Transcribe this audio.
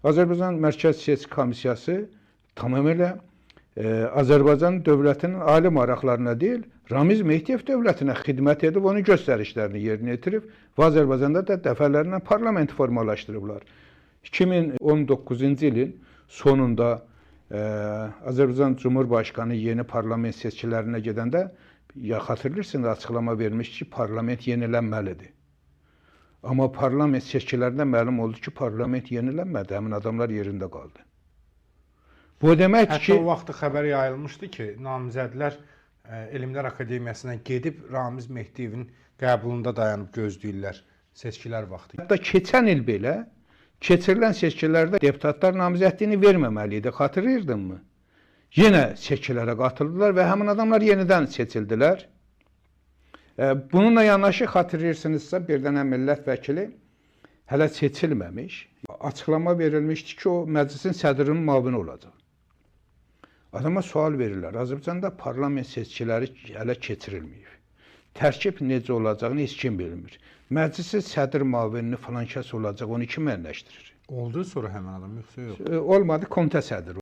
Azərbaycan Mərkəzi Seçki Komissiyası tamamilə Azərbaycan dövlətinin ali maraqlarına deyil, Ramiz Mehdiyev dövlətinə xidmət edib, onun göstərişlərini yerinə yetirib və Azərbaycanda da dəfələrlə parlament formalaşdırıblar. 2019-cu ilin sonunda Azərbaycan Cumhurbaşqanı yeni parlament seçkilərinə gedəndə xatırlayırsınız, açıqlama vermiş ki, parlament yenilənməlidir. Amma parlament seçkilərində məlum oldu ki, parlament yenilənmədi, həmin adamlar yerində qaldı. Bu demək ki... Hətta o vaxt xəbər yayılmışdı ki, namizədlər Elmlər Akademiyasına gedib Ramiz Mehdiyevin qəbulunda dayanıb gözləyirlər seçkilər vaxtı. Hətta keçən il belə, keçirilən seçkilərdə deputatlar namizədliyini verməməli idi, xatırlayırdınmı? Yenə seçkilərə qatıldılar və həmin adamlar yenidən seçildilər. Bununla yanaşı xatırlayırsınızsa, bir dənə millət vəkili hələ seçilməmiş, açıqlama verilmişdi ki, o məclisin sədrinin müavini olacaq. Adama sual verirlər, Azərbaycanda parlament seçkiləri hələ keçirilməyib. Tərkib necə olacağını heç kim bilmir. Məclisin sədr müavinini falan kəs olacaq, onu kim müəyyənləşdirir? Oldu sonra həmin adam, yoxsa yox? Olmadı, komitə sədri.